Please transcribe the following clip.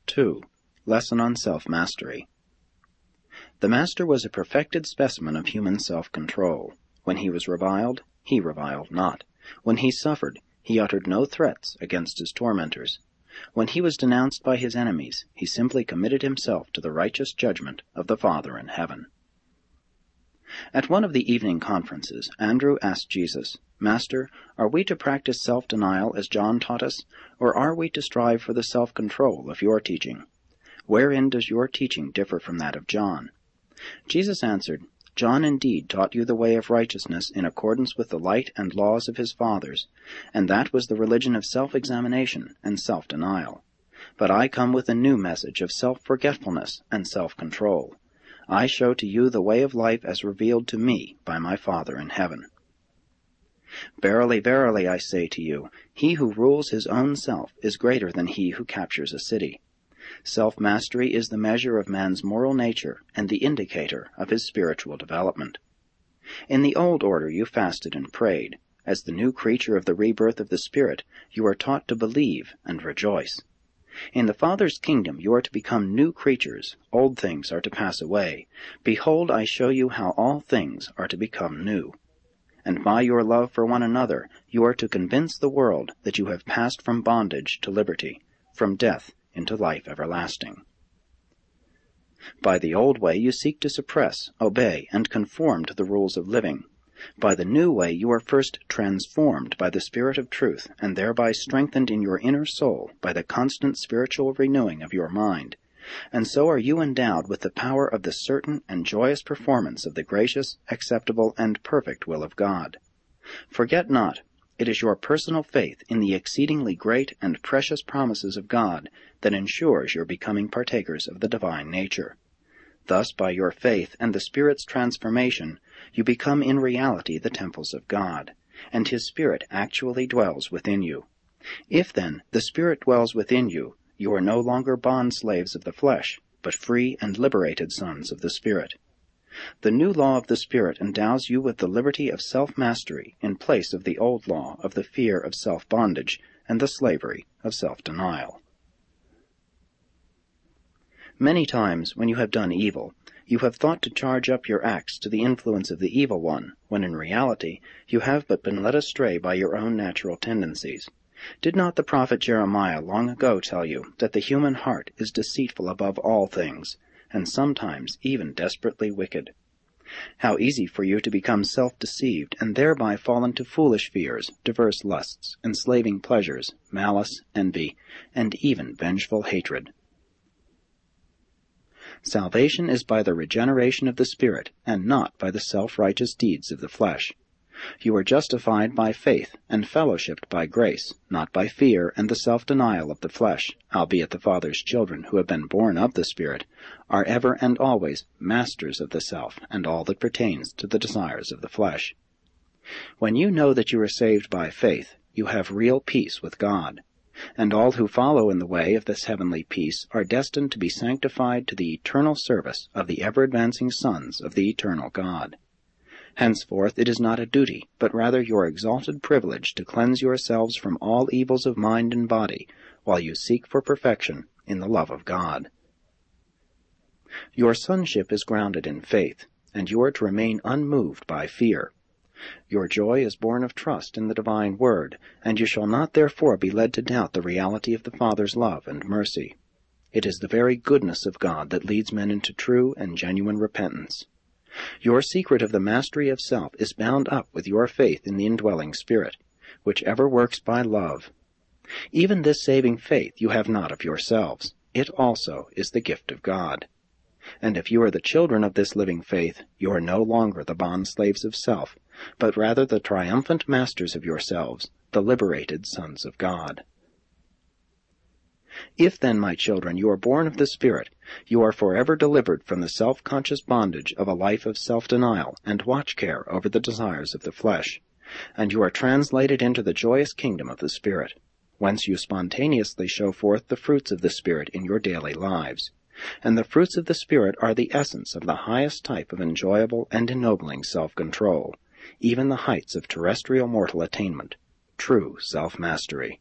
2. Lesson on Self-Mastery. The Master was a perfected specimen of human self-control. When he was reviled, he reviled not. When he suffered, he uttered no threats against his tormentors. When he was denounced by his enemies, he simply committed himself to the righteous judgment of the Father in heaven. At one of the evening conferences, Andrew asked Jesus, "Master, are we to practice self-denial as John taught us, or are we to strive for the self-control of your teaching? Wherein does your teaching differ from that of John?" Jesus answered, "John indeed taught you the way of righteousness in accordance with the light and laws of his fathers, and that was the religion of self-examination and self-denial. But I come with a new message of self-forgetfulness and self-control. I show to you the way of life as revealed to me by my Father in heaven. Verily, verily, I say to you, he who rules his own self is greater than he who captures a city. Self-mastery is the measure of man's moral nature and the indicator of his spiritual development. In the old order you fasted and prayed. As the new creature of the rebirth of the Spirit, you are taught to believe and rejoice. In the Father's kingdom you are to become new creatures. Old things are to pass away. Behold, I show you how all things are to become new. And by your love for one another, you are to convince the world that you have passed from bondage to liberty, from death into life everlasting. By the old way you seek to suppress, obey, and conform to the rules of living. By the new way you are first transformed by the Spirit of truth, and thereby strengthened in your inner soul by the constant spiritual renewing of your mind. And so are you endowed with the power of the certain and joyous performance of the gracious, acceptable, and perfect will of God. Forget not, it is your personal faith in the exceedingly great and precious promises of God that ensures your becoming partakers of the divine nature. Thus, by your faith and the Spirit's transformation, you become in reality the temples of God, and His Spirit actually dwells within you. If, then, the Spirit dwells within you, you are no longer bond-slaves of the flesh, but free and liberated sons of the Spirit. The new law of the Spirit endows you with the liberty of self-mastery in place of the old law of the fear of self-bondage and the slavery of self-denial. Many times, when you have done evil, you have thought to charge up your acts to the influence of the evil one, when in reality you have but been led astray by your own natural tendencies. Did not the prophet Jeremiah long ago tell you that the human heart is deceitful above all things, and sometimes even desperately wicked? How easy for you to become self-deceived, and thereby fall into foolish fears, diverse lusts, enslaving pleasures, malice, envy, and even vengeful hatred. Salvation is by the regeneration of the Spirit, and not by the self-righteous deeds of the flesh. You are justified by faith, and fellowshipped by grace, not by fear and the self-denial of the flesh, albeit the Father's children who have been born of the Spirit are ever and always masters of the self and all that pertains to the desires of the flesh. When you know that you are saved by faith, you have real peace with God, and all who follow in the way of this heavenly peace are destined to be sanctified to the eternal service of the ever-advancing sons of the eternal God. Henceforth it is not a duty, but rather your exalted privilege to cleanse yourselves from all evils of mind and body, while you seek for perfection in the love of God. Your sonship is grounded in faith, and you are to remain unmoved by fear. Your joy is born of trust in the divine word, and you shall not therefore be led to doubt the reality of the Father's love and mercy. It is the very goodness of God that leads men into true and genuine repentance. Your secret of the mastery of self is bound up with your faith in the indwelling Spirit, which ever works by love. Even this saving faith you have not of yourselves. It also is the gift of God. And if you are the children of this living faith, you are no longer the bond-slaves of self, but rather the triumphant masters of yourselves, the liberated sons of God. If then, my children, you are born of the Spirit, you are forever delivered from the self-conscious bondage of a life of self-denial and watch-care over the desires of the flesh, and you are translated into the joyous kingdom of the Spirit, whence you spontaneously show forth the fruits of the Spirit in your daily lives. And the fruits of the Spirit are the essence of the highest type of enjoyable and ennobling self-control, even the heights of terrestrial mortal attainment, true self-mastery.